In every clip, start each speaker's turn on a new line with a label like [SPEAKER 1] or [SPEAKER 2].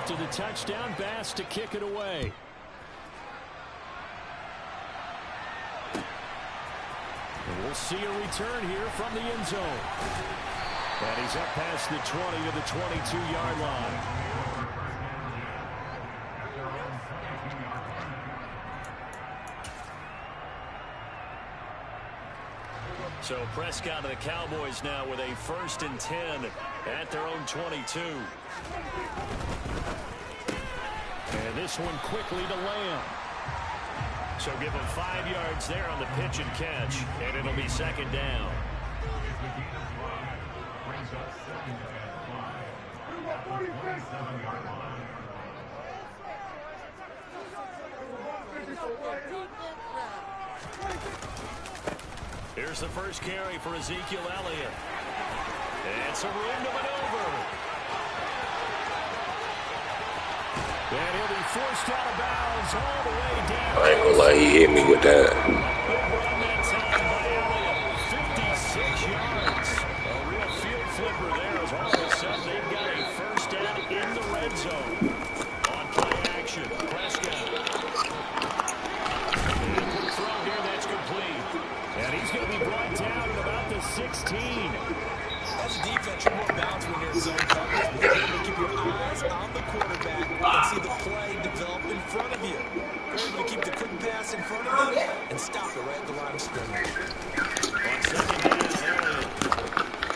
[SPEAKER 1] after the touchdown. Bass to kick it away. And we'll see a return here from the end zone. And he's up past the 20 to the 22-yard line. So Prescott and the Cowboys now with a 1st and 10 at their own 22. And this one quickly to Lamb. So give him 5 yards there on the pitch and catch, and it'll be 2nd down. Here's the first carry for Ezekiel Elliott. And some room to maneuver. And he'll be forced out of bounds all the way down.
[SPEAKER 2] I ain't gonna lie, he hit me with that.
[SPEAKER 1] Big run that time by Elliott. 56 yards. A real field flipper there as all of a sudden they've got a 1st down in the red zone. On play action, Prescott. And a quick throw here, that's complete. And he's going to be brought down at about the 16.
[SPEAKER 3] As a defense, you're more balanced when you're in zone coverage because you're able to keep your eyes on the quarterback and see the play develop in front of you. You're able to keep the quick pass in front of you and stop it right at the line of scrimmage.
[SPEAKER 1] On 2nd down, Elliott.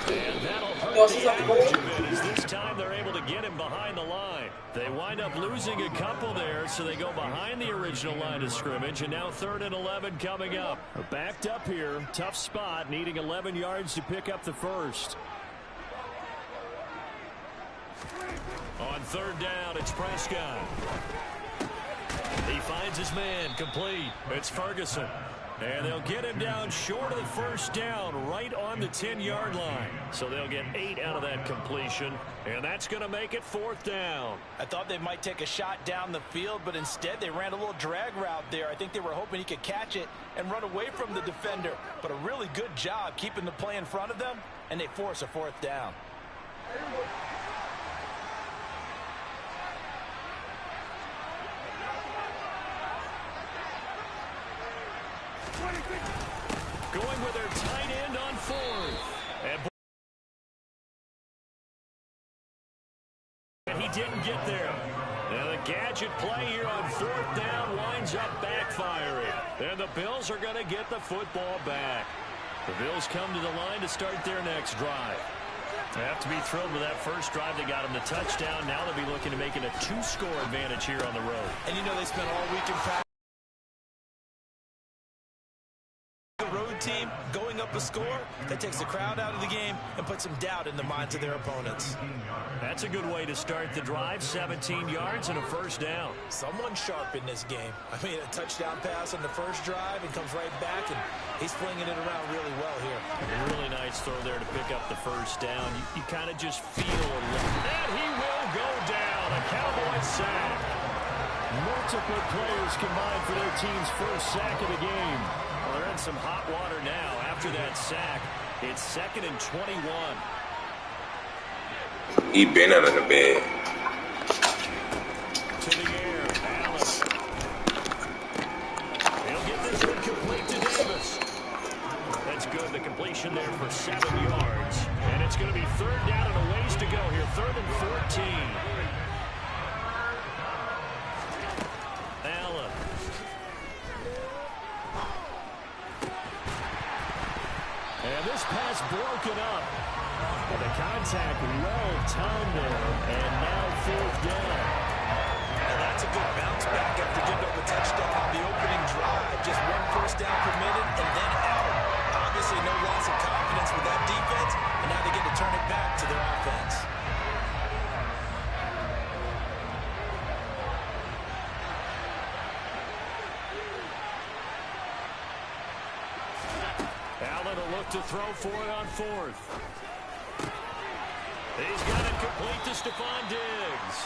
[SPEAKER 1] And that'll hurt the average a bit as this time they're able to get him behind the line. They wind up losing a couple there, so they go behind the original line of scrimmage, and now 3rd and 11 coming up. Backed up here, tough spot, needing 11 yards to pick up the 1st. On 3rd down, it's Prescott. He finds his man, complete. It's Ferguson. And they'll get him down short of the 1st down, right on the 10-yard line. So they'll get 8 out of that completion, and that's going to make it 4th down.
[SPEAKER 3] I thought they might take a shot down the field, but instead they ran a little drag route there. I think they were hoping he could catch it and run away from the defender. But a really good job keeping the play in front of them, and they force a 4th down.
[SPEAKER 1] Going with their tight end on 4th. And he didn't get there. Now the gadget play here on 4th down winds up backfiring. And the Bills are going to get the football back. The Bills come to the line to start their next drive. They have to be thrilled with that first drive. They got him the touchdown. Now they'll be looking to make it a 2-score advantage here on the road.
[SPEAKER 3] And you know they spent all week in practice. Team going up a score that takes the crowd out of the game and puts some doubt in the minds of their opponents.
[SPEAKER 1] That's a good way to start the drive. 17 yards and a 1st down.
[SPEAKER 3] Someone sharp in this game. I mean, a touchdown pass on the first drive and comes right back, and he's flinging it around really well here.
[SPEAKER 1] A really nice throw there to pick up the 1st down. You kind of just feel a little. And he will go down. A Cowboy sack. Multiple players combined for their team's 1st sack of the game. Well, they're in some hot water now after that sack. It's 2nd and 21.
[SPEAKER 2] He been out of the bed.
[SPEAKER 1] To the air, Allen. He'll get this one complete to Davis. That's good. The completion there for 7 yards. And it's going to be 3rd down and a ways to go here. 3rd and 14. Allen. And this pass broken up. And the contact well timed there. And now 4th down.
[SPEAKER 3] And that's a good bounce back after giving up a touchdown on the opening drive. Just 1 first down permitted and then out. Obviously no loss of confidence with that defense. And now they get to turn it back to their offense.
[SPEAKER 1] Allen will look to throw for it on 4th. He's got it complete to Stephon Diggs.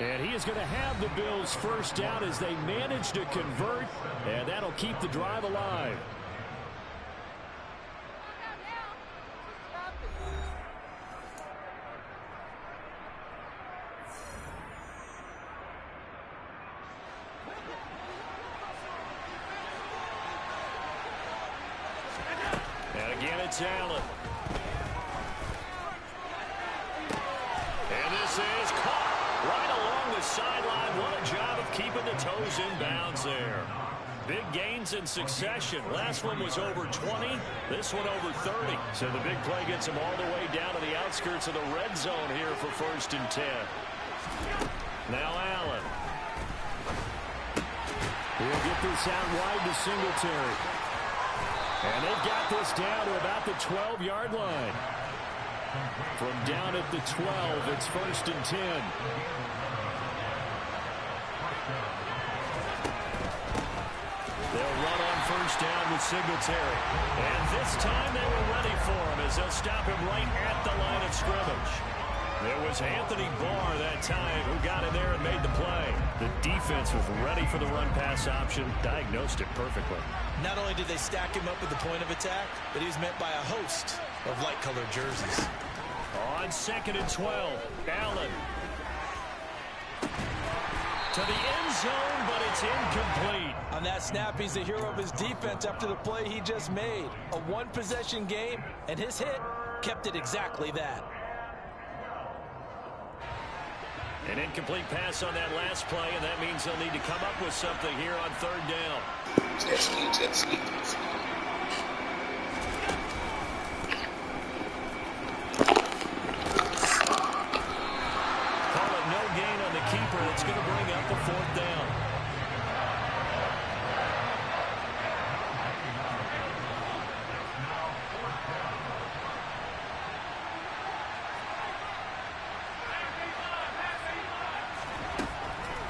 [SPEAKER 1] And he is going to have the Bills' 1st down as they manage to convert, and that'll keep the drive alive. it's Allen. And this is caught right along the sideline. What a job of keeping the toes in bounds there. Big gains in succession. Last one was over 20. This one over 30. So the big play gets him all the way down to the outskirts of the red zone here for 1st and 10. Now Allen. He'll get this out wide to Singletary. And they've got this down to about the 12-yard line. From down at the 12, it's 1st and 10. They'll run on 1st down with Singletary. And this time they were ready for him as they'll stop him right at the line of scrimmage. There was Anthony Barr that time who got in there and made the play. The defense was ready for the run-pass option, diagnosed it perfectly.
[SPEAKER 3] Not only did they stack him up at the point of attack, but he was met by a host of light-colored jerseys.
[SPEAKER 1] On 2nd and 12, Allen. To the end zone, but it's incomplete.
[SPEAKER 3] On that snap, he's the hero of his defense after the play he just made. A one-possession game, and his hit kept it exactly that.
[SPEAKER 1] An incomplete pass on that last play, and that means they'll need to come up with something here on 3rd down. Call it no gain on the keeper. That's going to bring up the 4th down.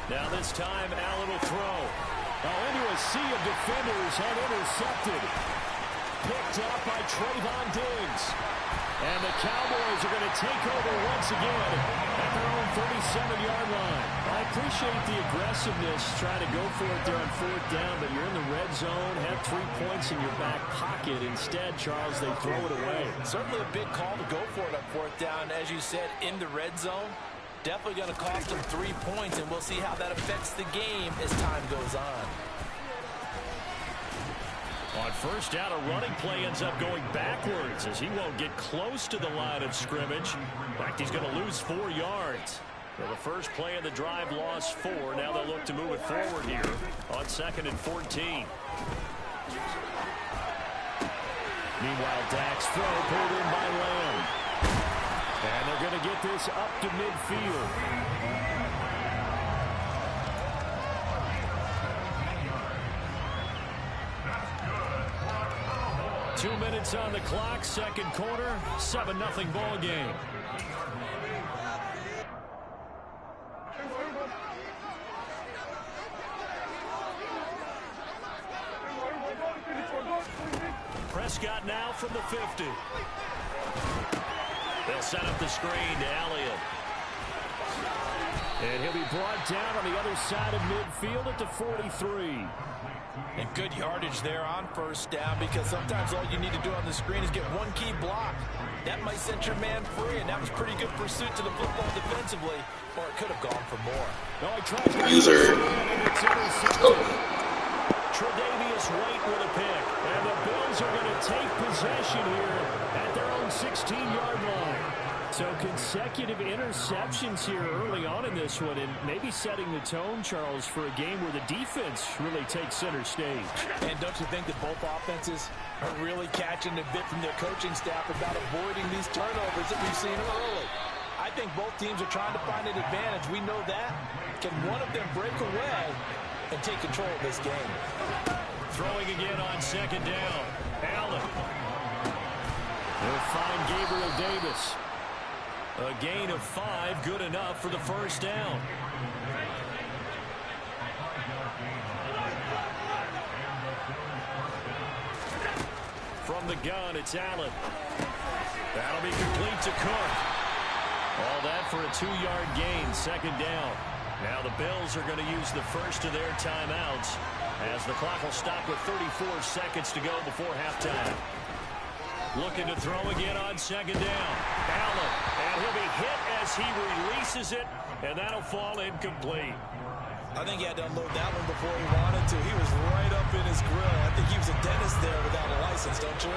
[SPEAKER 1] Now this time, Allen will throw. Into a sea of defenders and intercepted. Picked up by Trayvon Diggs. And the Cowboys are going to take over once again at their own 37-yard line. I appreciate the aggressiveness, trying to go for it there on 4th down, but you're in the red zone, have 3 points in your back pocket. Instead, Charles, they throw it away.
[SPEAKER 3] Certainly a big call to go for it on 4th down. As you said, in the red zone. Definitely going to cost them 3 points, and we'll see how that affects the game as time goes on.
[SPEAKER 1] On 1st down, a running play ends up going backwards as he won't get close to the line of scrimmage. In fact, he's going to lose 4 yards. So the first play of the drive lost 4. Now they'll look to move it forward here on 2nd and 14. Meanwhile, Dak's throw pulled in by Lamb. And they're going to get this up to midfield. Two minutes on the clock, 2nd quarter, 7-0 ball game. Prescott now from the 50. They'll set up the screen to Elliott. And he'll be brought down on the other side of midfield at the 43.
[SPEAKER 3] And good yardage there on 1st down, because sometimes all you need to do on the screen is get one key block. That might set your man free, and that was pretty good pursuit to the football defensively, or it could have gone for more.
[SPEAKER 1] No, he tries to
[SPEAKER 2] User.
[SPEAKER 1] Tre'Davious White with a pick. And the Bills are going to take possession here at their own 16-yard line. So consecutive interceptions here early on in this one, and maybe setting the tone, Charles, for a game where the defense really takes center stage.
[SPEAKER 3] And don't you think that both offenses are really catching the bit from their coaching staff about avoiding these turnovers that we've seen early? I think both teams are trying to find an advantage. We know that. Can one of them break away and take control of this game?
[SPEAKER 1] Throwing again on 2nd down. Allen. They'll find Gabriel Davis. A gain of 5, good enough for the 1st down. From the gun, it's Allen. That'll be complete to Cook. All that for a 2-yard gain, 2nd down. Now the Bills are going to use the first of their timeouts as the clock will stop with 34 seconds to go before halftime. Looking to throw again on 2nd down. Allen, and he'll be hit as he releases it, and that'll fall incomplete.
[SPEAKER 3] I think he had to unload that one before he wanted to. He was right up in his grill. I think he was a dentist there without a license, don't you?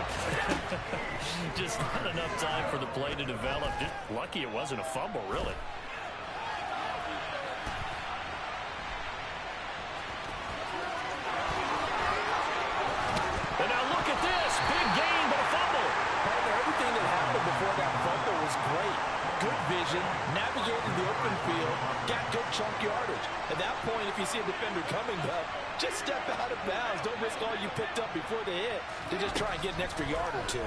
[SPEAKER 1] Just not enough time for the play to develop. Just lucky it wasn't a fumble, really. And now look at this. Big gain, but a fumble.
[SPEAKER 3] Partner, everything that happened before that fumble was great. Good vision, navigated the open field, got good chunk yardage. At that point, if you see a defender coming up, just step out of bounds. Don't risk all you picked up before they hit to just try and get an extra yard or two.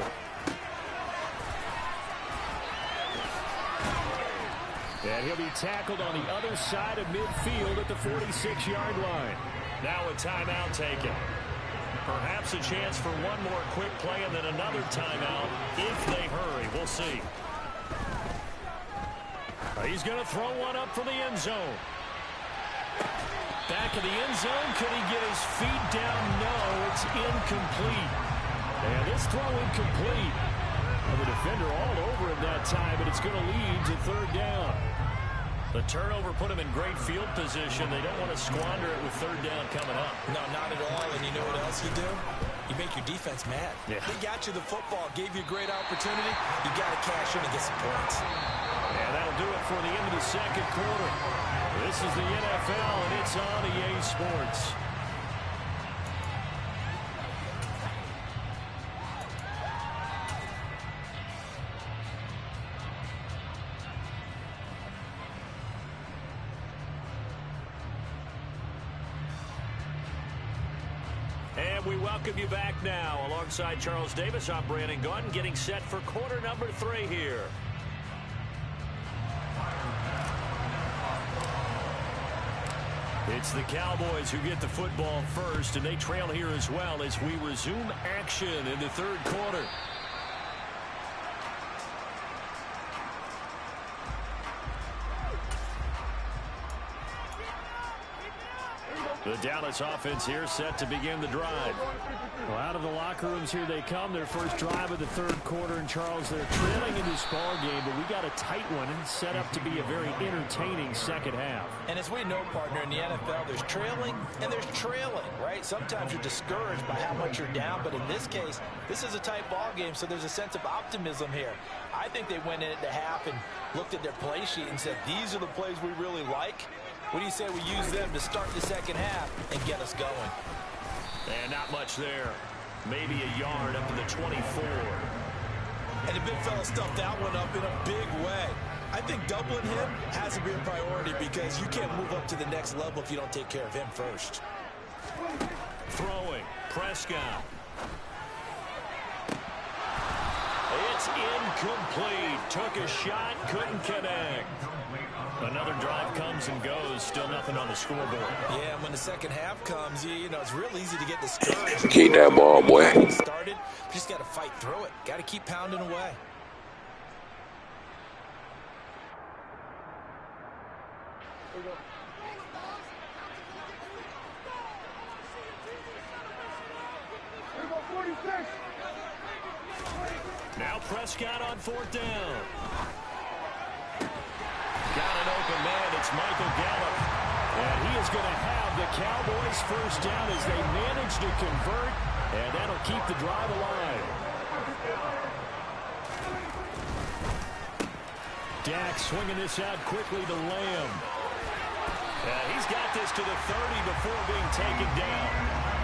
[SPEAKER 1] And he'll be tackled on the other side of midfield at the 46-yard line. Now a timeout taken. Perhaps a chance for one more quick play and then another timeout if they hurry. We'll see. He's going to throw one up for the end zone. Back of the end zone. Could he get his feet down? No, it's incomplete. And this throw incomplete. And the defender all over him that time, but it's going to lead to third down. The turnover put him in great field position. They don't want to squander it with third down coming up.
[SPEAKER 3] No, not at all. And you know what else you do? You make your defense mad.
[SPEAKER 1] Yeah.
[SPEAKER 3] They got you the football, gave you a great opportunity. You got to cash in and get some points.
[SPEAKER 1] And that'll do it for the end of the second quarter. This is the NFL, and it's on EA Sports. And we welcome you back now. Alongside Charles Davis, I'm Brandon Gunn, getting set for quarter number 3 here. It's the Cowboys who get the football first, and they trail here as well as we resume action in the third quarter. The Dallas offense here set to begin the drive. Well, out of the locker rooms here they come. Their first drive of the third quarter. And, Charles, they're trailing in this ball game, but we got a tight one set up to be a very entertaining second half.
[SPEAKER 3] And as we know, partner, in the NFL, there's trailing and there's trailing, right? Sometimes you're discouraged by how much you're down, but in this case, this is a tight ball game, so there's a sense of optimism here. I think they went in at the half and looked at their play sheet and said, these are the plays we really like. What do you say we use them to start the second half and get us going?
[SPEAKER 1] And not much there. Maybe a yard up to the 24.
[SPEAKER 3] And the big fella stuffed that one up in a big way. I think doubling him has to be a priority because you can't move up to the next level if you don't take care of him first.
[SPEAKER 1] Throwing. Prescott. It's incomplete. Took a shot, couldn't connect. Another drive comes and goes. Still nothing on the scoreboard.
[SPEAKER 3] Yeah, and when the second half comes, you know, it's real easy to get discouraged.
[SPEAKER 2] Keep that ball, boy.
[SPEAKER 3] Started, just got to fight through it. Got to keep pounding away.
[SPEAKER 1] Now Prescott on fourth down. Got an open man. It's Michael Gallup. And he is going to have the Cowboys first down as they manage to convert. And that'll keep the drive alive. Dak swinging this out quickly to Lamb. He's got this to the 30 before being taken down.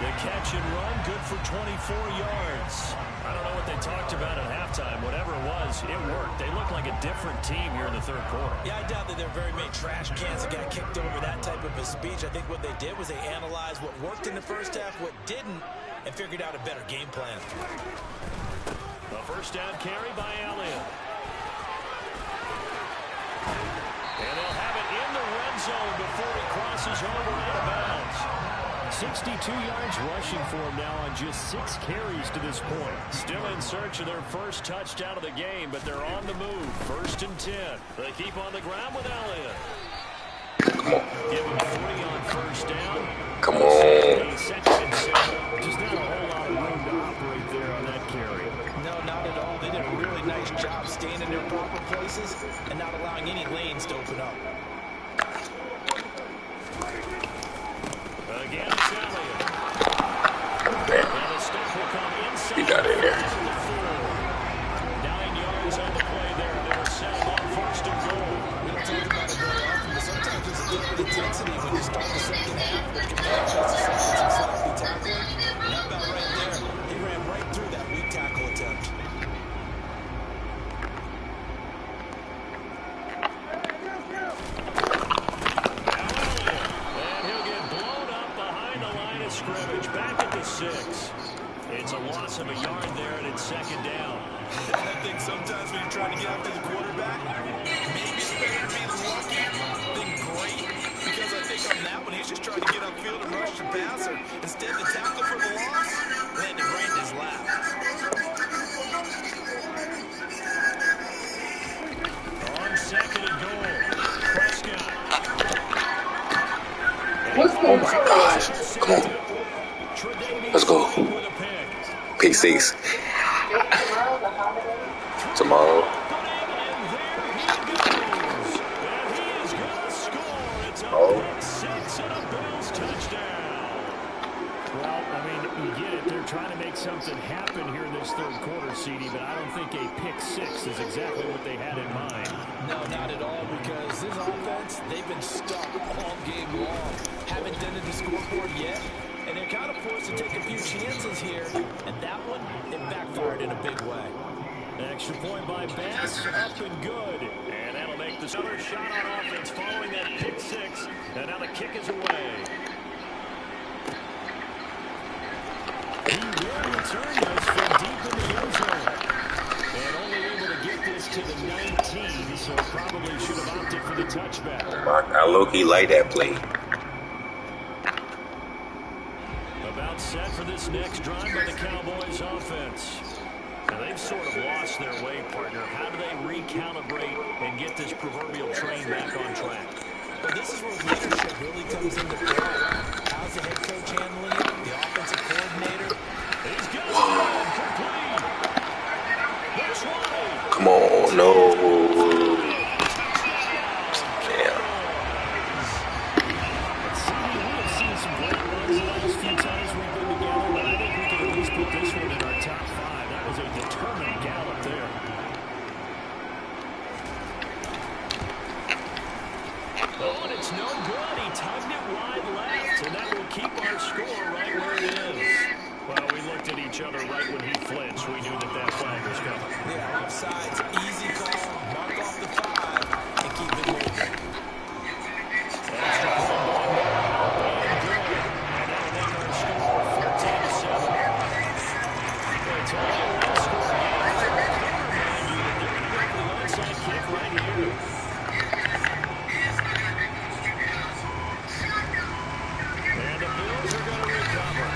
[SPEAKER 1] The catch and run, good for 24 yards. I don't know what they talked about at halftime. Whatever it was, it worked. They look like a different team here in the third quarter.
[SPEAKER 3] Yeah, I doubt that there are very many trash cans that got kicked over that type of a speech. I think what they did was they analyzed what worked in the first half, what didn't, and figured out a better game plan.
[SPEAKER 1] A first down carry by Elliott. And they'll have it in the red zone before he crosses over out of bounds. 62 yards rushing for him now on just 6 carries to this point. Still in search of their first touchdown of the game, but they're on the move. First and 10. They keep on the ground with Elliott. Give him 3 on first down.
[SPEAKER 2] Come on.
[SPEAKER 1] Second and 7. Just not a whole lot of room to operate there on that carry.
[SPEAKER 3] No, not at all. They did a really nice job staying in their proper places and not allowing any lanes to open up. intensity when you start the second half, but can make adjustments and some sloppy tackling. And that about right there, he ran right through that weak tackle attempt.
[SPEAKER 1] And he'll get blown up behind the line of scrimmage. Back at the 6. It's a loss of a yard there, and it's second down.
[SPEAKER 3] I think sometimes when you're trying to get after the quarterback, maybe it's better to be lucky than great. Because I think on that one, he's just trying to get upfield and rush the passer. Instead, the tackle for the loss landed right in his lap.
[SPEAKER 1] On second and goal, Prescott.
[SPEAKER 2] Oh my God. Come on. Let's go. Pick 6. Tomorrow. Oh.
[SPEAKER 1] 6 and a Bills touchdown. Well, I mean, you get it. They're trying to make something happen here in this third quarter, CD, but I don't think a pick 6 is exactly what they had in mind.
[SPEAKER 3] No, not at all, because this offense, they've been stuck all game long. Haven't dented the scoreboard yet, and they're kind of forced to take a few chances here, and that one, it backfired in a big way.
[SPEAKER 1] Extra point by Bass, up and good. And that'll make the other shot on offense following that pick 6. And now the kick is away. He will return this from deep in the end zone. And only able to get this to the 19, so probably should have opted for the touchback.
[SPEAKER 2] I low-key like that play.
[SPEAKER 1] About set for this next drive by the Cowboys offense. Now they've sort of lost their way, partner. How do they recalibrate and get this proverbial train back on track?
[SPEAKER 3] Well, this is where leadership really comes into play. How's the head coach handling it? The offensive coordinator?
[SPEAKER 1] He's got it complete. That's right.
[SPEAKER 2] Come on, no. Damn.
[SPEAKER 1] We have seen some great runs the last few times we've been together, but I think we can at least put this one in our top 5. That was a determined gallop there. Oh, and it's no good. He tugged it wide left, and that will keep our score right where it is. Well, we looked at each other right when he flinched. We knew that that flag was coming.
[SPEAKER 3] Yeah, offsides, easy call, mark off the 5, and keep it moving.
[SPEAKER 1] Extra point going now, and good. And that'll make our score 14-7. It's only a one-score game. It's a corner, mind you, but they're going to go for the onside kick right here. And the Bills are going to recover.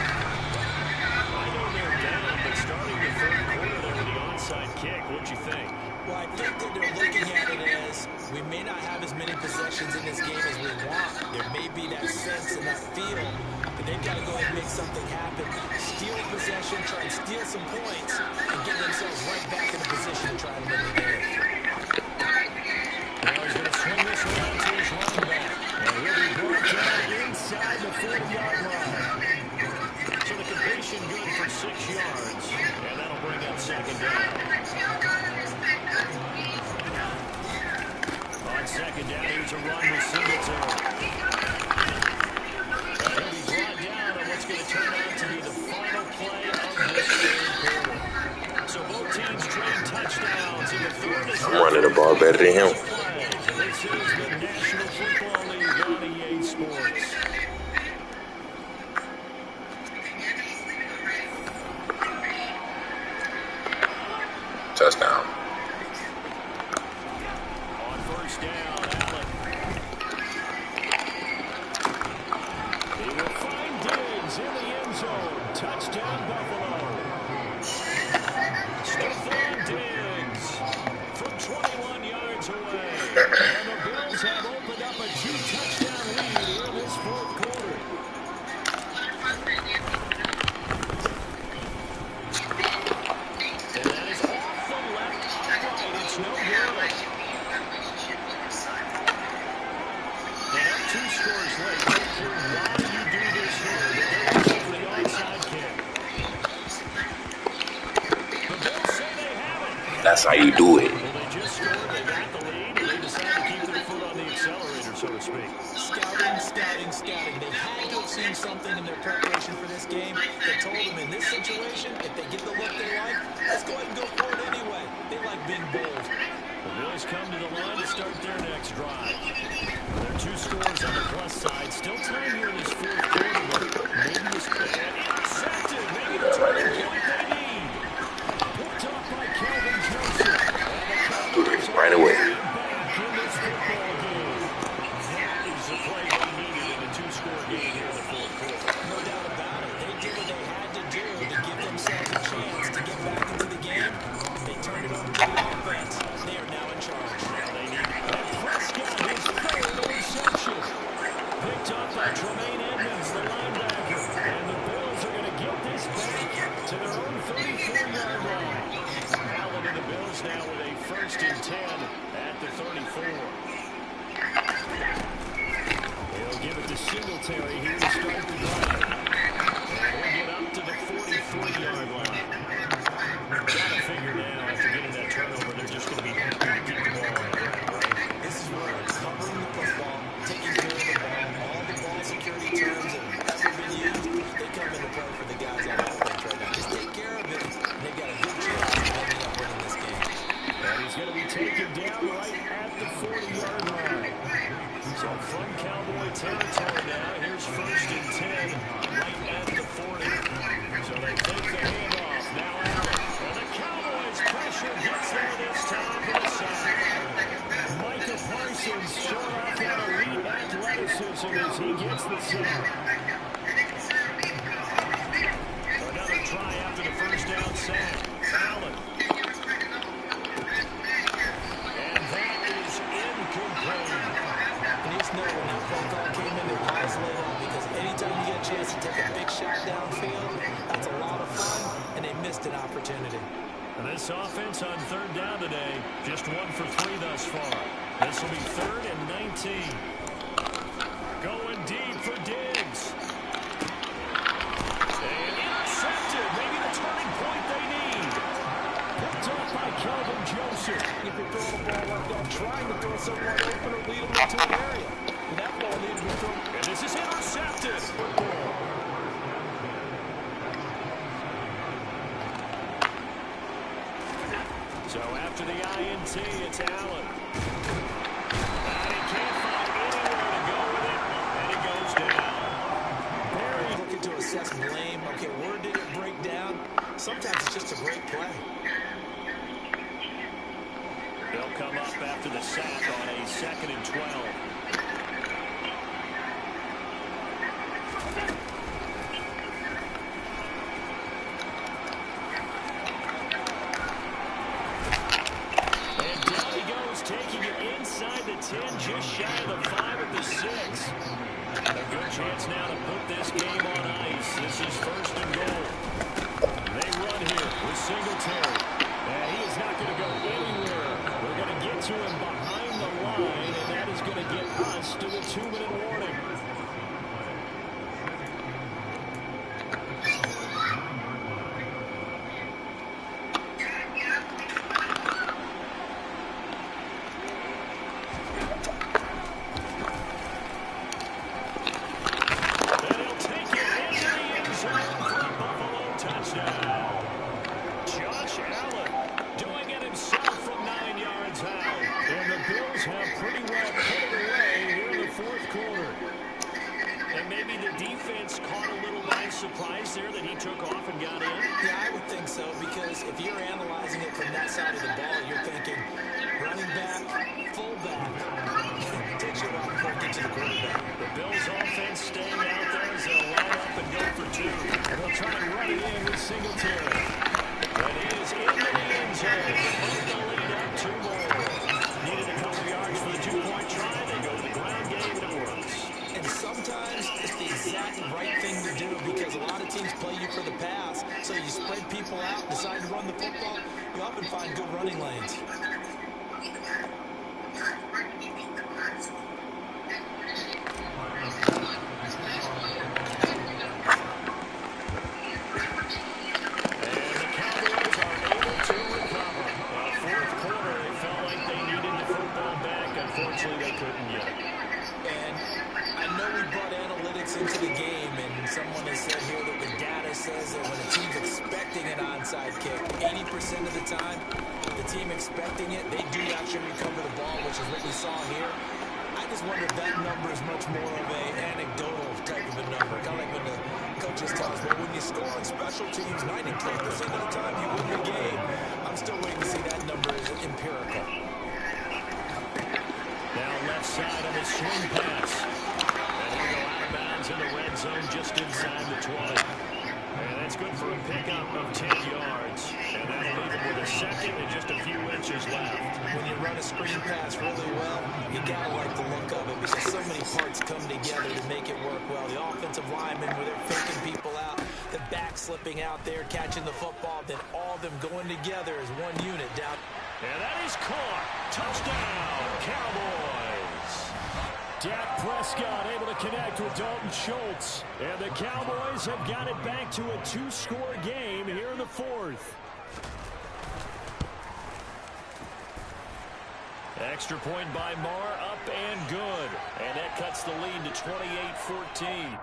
[SPEAKER 1] I know they're down, but starting the third quarter there with the onside kick, what'd you think?
[SPEAKER 3] Well, I think that they're looking at it as we may not have as many possessions in this game as we want. There may be that sense and that feel, but they've got to go ahead and make something happen. Steal possession, try and steal some points, and get themselves right back in a position to try and win the game.
[SPEAKER 1] Now he's going to swing this around to his running back. And he'll be brought down inside the 40-yard line. So the completion good for 6 yards. And that'll bring up second down. On second down, here's a run with Singletary. And he'll be brought down on what's going to turn out to be the final play of this third quarter. So both teams trade touchdowns in the third.
[SPEAKER 2] I'm running the ball better than him.
[SPEAKER 1] This is the National Football League on EA Sports.
[SPEAKER 2] Touchdown.
[SPEAKER 1] On first down, Allen. He will find Diggs in the end zone. Touchdown, Buffalo. Stephon Diggs from 21 yards away. And the Bills have opened up a 2-touchdown lead here in this fourth quarter. And that is off the left upright. It's no good. And up 2 scores late. Not sure why you do this here. But they're going for the onside kick. The Bills say they have it.
[SPEAKER 2] That's how you do it.
[SPEAKER 1] Well, they just scored. They got the lead. And they decided to keep their foot on the accelerator. so to speak.
[SPEAKER 3] Scouting, scouting, scouting. They had to have seen something in their preparation for this game that told them in this situation, if they get the look they like, let's go ahead and go for it anyway. They like being bold.
[SPEAKER 1] The Bills come to the line to start their next drive. There are 2 scores on the plus side. Still time here in this fourth quarter, but maybe this intercepted. Maybe the turning point they need. Picked off by Calvin Joseph. And the
[SPEAKER 2] Do that
[SPEAKER 1] Cowboys
[SPEAKER 2] right away.
[SPEAKER 1] are back in this football game. That is the play they needed in a 2-score game here in the fourth quarter.
[SPEAKER 3] No doubt about it. They did what they had to do to give themselves a chance to get back into the game. They turned it over to the offense. They are now in charge.
[SPEAKER 1] Now they need that. Prescott, his 3rd interception. Picked up by Tremaine Edmonds, the linebacker. And the Bills are going to get this back to their own 34-yard line. Allen and the Bills now with a 1st and 10 at the 34. He'll give it to Singletary here to start the drive. And he'll get up to the 43-yard line. Got to figure now, after getting that turnover, they're just going to be happy to keep the ball on the ground, right?
[SPEAKER 3] This is where covering the football, taking care of the ball, all the ball security terms that have ever been used, they come into play for the guys on offense right now. Just take care of it, and they've got a good chance of ending up winning this game.
[SPEAKER 1] And he's going to be taken down right at the 40-yard line. So from Cowboy territory now, here's 1st and 10 right at the 40. So they take the handoff. Now Allen. And the Cowboys pressure gets there this time for the sack. Micah Parsons showing off that elite athleticism as he gets the sack. Another try after the 1st down sack. Allen. And that is incomplete.
[SPEAKER 3] And you just know when that phone call came in, their eyes lit up because anytime you get a chance to take a big shot downfield, that's a lot of fun, and they missed an opportunity.
[SPEAKER 1] And this offense on 3rd down today, just 1 for 3 thus far. This will be 3rd and 19. Going deep for Diggs. And intercepted. Maybe the turning point they need. Picked up by Calvin Joseph.
[SPEAKER 3] If you're throwing a ball like that, trying to throw someone open or lead them into an area. And that ball needed to be thrown.
[SPEAKER 1] And this is intercepted. So after the INT, it's Allen. And he can't find anywhere to go with it. And he goes down.
[SPEAKER 3] Barry looking to assess blame. Okay, where did it break down? Sometimes it's just a great play.
[SPEAKER 1] They'll come up after the sack on a 2nd and 12. Taking it inside the 10, just shy of the 5 at the 6. A good chance now to put this game on ice. This is 1st and goal. They run here with Singletary. And he is not going to go anywhere. We're going to get to him behind the line, and that is going to get us to the 2-minute warning. Surprise there that he took off and got in?
[SPEAKER 3] Yeah, I would think so, because if you're analyzing it from that side of the ball, you're thinking running back, fullback. Takes you a while before it gets to the quarterback.
[SPEAKER 1] The Bills' offense staying out there as they'll line up and go for 2. And they'll try and run it in with Singletary. But he is into the end zone. Put the lead up 2 more. Needed a couple yards for the 2-point try. They go to the ground game and it works.
[SPEAKER 3] And sometimes it's the exact right thing to do, because a lot of teams play you for the pass, so you spread people out, decide to run the football, you often find good running lanes.
[SPEAKER 1] Unfortunately, they couldn't get it.
[SPEAKER 3] minutes into the game, and someone has said here that the data says that when a team's expecting an onside kick, 80% of the time, the team expecting it, they do actually recover the ball, which is what we saw here. I just wonder if that number is much more of an anecdotal type of a number. Kind of like when the coaches tell us, well, when you score on special teams, 93% of the time you win the game. I'm still waiting to see that number is empirical.
[SPEAKER 1] Now left side on the swing pass. And he'll go out of bounds in the red zone just inside the 20. And that's good for a pickup of 10 yards. And that'll leave him with a second and just a few inches left.
[SPEAKER 3] When you run a screen pass really well, you gotta like the look of it because so many parts come together to make it work well. The offensive linemen, where they're faking people out, the back slipping out there, catching the football, then all of them going together as one unit down.
[SPEAKER 1] And that is caught. Touchdown, Cowboys. Dak Prescott able to connect with Dalton Schultz. And the Cowboys have got it back to a 2-score game here in the fourth. Extra point by Marr, up and good. And that cuts the lead to 28-14.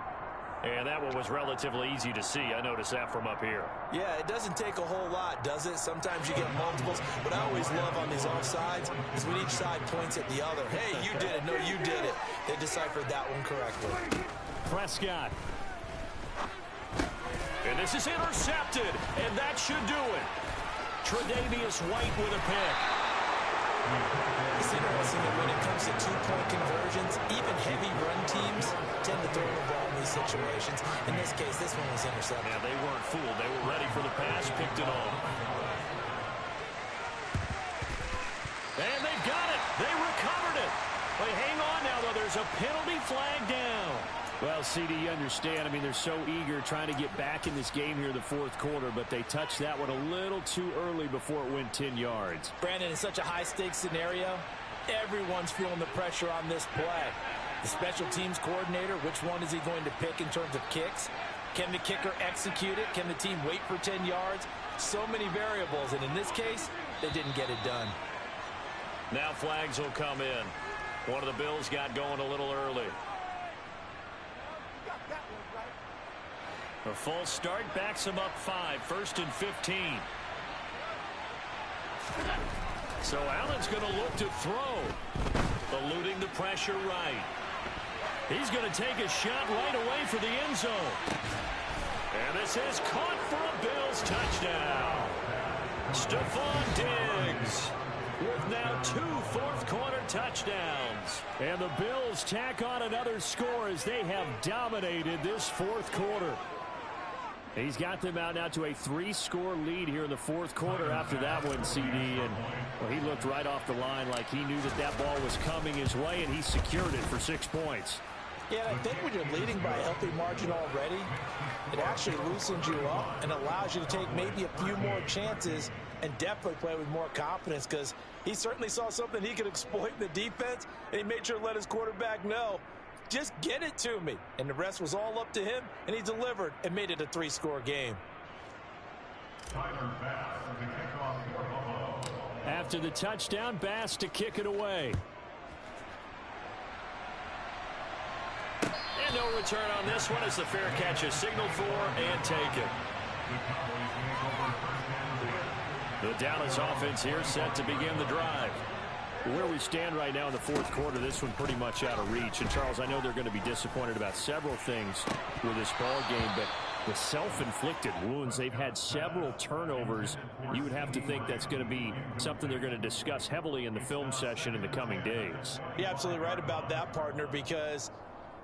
[SPEAKER 1] And that one was relatively easy to see. I noticed that from up here.
[SPEAKER 3] Yeah, it doesn't take a whole lot, does it? Sometimes you get multiples. What I always love on these offsides is when each side points at the other. Hey, you did it. No, you did it. They deciphered that one correctly. Prescott.
[SPEAKER 1] And this is intercepted. And that should do it. Tre'Davious White with a pick.
[SPEAKER 3] It's interesting that when it comes to two-point conversions, even heavy run teams tend to throw the ball in these situations. In this case, this one was intercepted.
[SPEAKER 1] Yeah, they weren't fooled. They were ready for the pass, picked it off. And they've got it. They recovered it. But hang on now, though. There's a penalty flag down.
[SPEAKER 4] Well, CD, you understand. I mean, they're so eager trying to get back in this game here in the fourth quarter, but they touched that one a little too early before it went 10 yards.
[SPEAKER 3] Brandon, in such a high-stakes scenario, everyone's feeling the pressure on this play. The special teams coordinator, which one is he going to pick in terms of kicks? Can the kicker execute it? Can the team wait for 10 yards? So many variables, and in this case, they didn't get it done.
[SPEAKER 1] Now flags will come in. One of the Bills got going a little early. A false start backs him up 5, 1st and 15. So Allen's going to look to throw. Eluding the pressure right. He's going to take a shot right away for the end zone. And this is caught for a Bills touchdown. Stephon Diggs with now 2 fourth-quarter touchdowns.
[SPEAKER 4] And the Bills tack on another score as they have dominated this fourth quarter. He's got them out now to a 3-score lead here in the fourth quarter after that one, CD. And well, he looked right off the line like he knew that that ball was coming his way, and he secured it for 6 points.
[SPEAKER 3] Yeah, I think when you're leading by a healthy margin already, it actually loosens you up and allows you to take maybe a few more chances and definitely play with more confidence because he certainly saw something he could exploit in the defense, and he made sure to let his quarterback know, just get it to me. And the rest was all up to him, and he delivered and made it a 3-score game.
[SPEAKER 4] After the touchdown, Bass to kick it away.
[SPEAKER 1] And no return on this one as the fair catch is signaled for and taken. The Dallas offense here set to begin the drive.
[SPEAKER 4] Where we stand right now in the fourth quarter, this one pretty much out of reach. And, Charles, I know they're going to be disappointed about several things with this ball game, but the self-inflicted wounds, they've had several turnovers. You would have to think that's going to be something they're going to discuss heavily in the film session in the coming days.
[SPEAKER 3] You're absolutely right about that, partner, because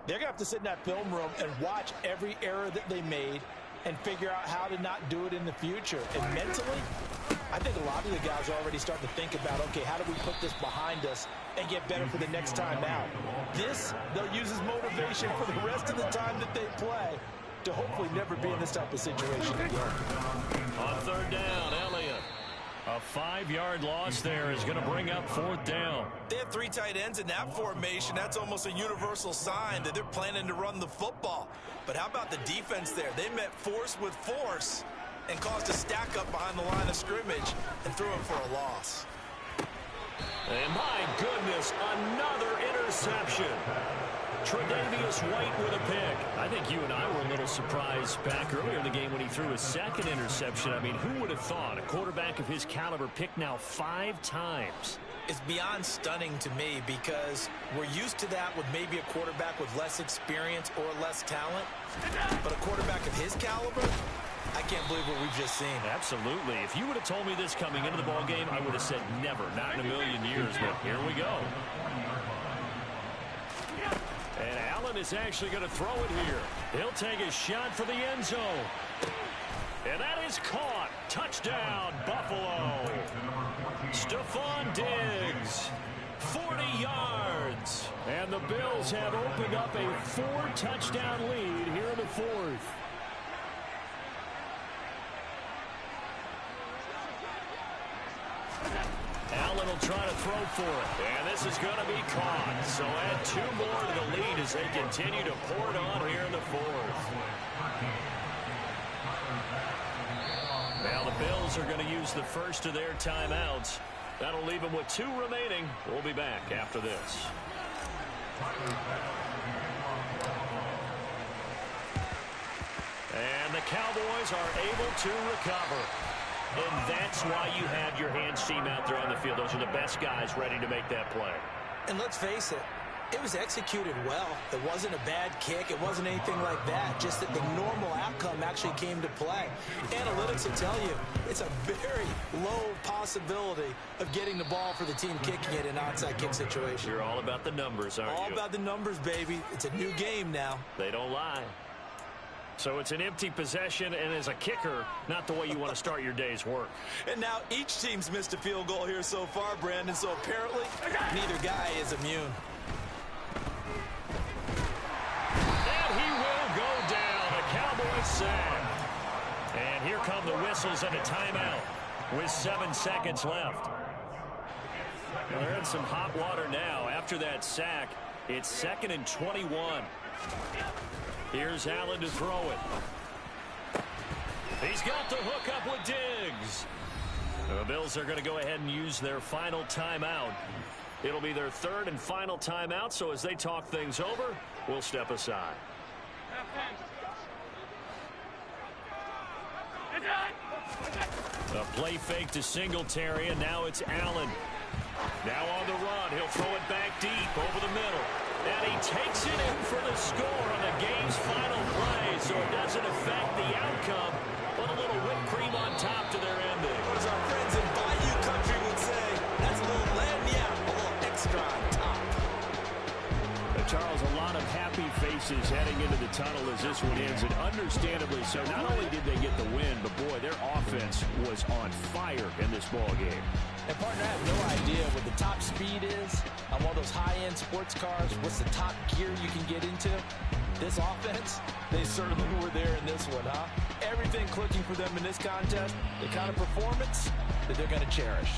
[SPEAKER 3] they're going to have to sit in that film room and watch every error that they made and figure out how to not do it in the future. And mentally, I think a lot of the guys are already starting to think about, okay, how do we put this behind us and get better for the next time out? This, they'll use as motivation for the rest of the time that they play to hopefully never be in this type of situation again.
[SPEAKER 1] On third down, Elliott. A 5-yard loss there is going to bring up fourth down.
[SPEAKER 3] They have 3 tight ends in that formation. That's almost a universal sign that they're planning to run the football. But how about the defense there? They met force with force and caused a stack up behind the line of scrimmage and threw him for a loss.
[SPEAKER 1] And my goodness, another interception. Tre'Davious White with a pick.
[SPEAKER 4] I think you and I were a little surprised back earlier in the game when he threw his second interception. I mean, who would have thought a quarterback of his caliber picked now 5 times?
[SPEAKER 3] It's beyond stunning to me because we're used to that with maybe a quarterback with less experience or less talent. But a quarterback of his caliber, I can't believe what we've just seen.
[SPEAKER 4] Absolutely. If you would have told me this coming into the ball game, I would have said never, not in a million years. But here we go. And Allen is actually going to throw it here. He'll take a shot for the end zone. And that is caught. Touchdown, Buffalo. Stephon Diggs, 40 yards. And the Bills have opened up a 4-touchdown lead here in the 4th. Allen will try to throw for it. And this is going to be caught. So add 2 more to the lead as they continue to pour it on here in the 4th. Now the Bills are going to use the first of their timeouts. That'll leave them with 2 remaining. We'll be back after this. And the Cowboys are able to recover. And that's why you have your hands team out there on the field. Those are the best guys ready to make that play.
[SPEAKER 3] And let's face it, it was executed well. It wasn't a bad kick. It wasn't anything like that. Just that the normal outcome actually came to play. Analytics will tell you it's a very low possibility of getting the ball for the team kicking it in an onside kick situation.
[SPEAKER 4] You're all about the numbers, aren't you?
[SPEAKER 3] All about the numbers, baby. It's a new game now.
[SPEAKER 4] They don't lie. So it's an empty possession, and as a kicker, not the way you want to start your day's work.
[SPEAKER 3] And now each team's missed a field goal here so far, Brandon, so apparently neither guy is immune.
[SPEAKER 4] And he will go down, a Cowboys sack. And here come the whistles and a timeout with 7 seconds left. Well, they're in some hot water now. After that sack, it's 2nd and 21. Here's Allen to throw it. He's got the hook up with Diggs. The Bills are going to go ahead and use their final timeout. It'll be their 3rd and final timeout, so as they talk things over, we'll step aside. A play fake to Singletary, and now it's Allen. Now on the run, he'll throw it back deep over the middle. And he takes it in for the score on the game's final play, so it doesn't affect the outcome, but a little whipped cream on top to their ending.
[SPEAKER 3] As our friends in Bayou Country would say, that's a little lagniappe, a little extra on top.
[SPEAKER 4] Charles, a lot of happy faces heading into the tunnel as this one ends, and understandably so. Not only did they get the win, but boy, their offense was on fire in this ball game.
[SPEAKER 3] And partner, I have no idea what the top speed is on one of those high-end sports cars. What's the top gear you can get into? This offense, they certainly were there in this one, huh? Everything clicking for them in this contest, the kind of performance that they're going to cherish.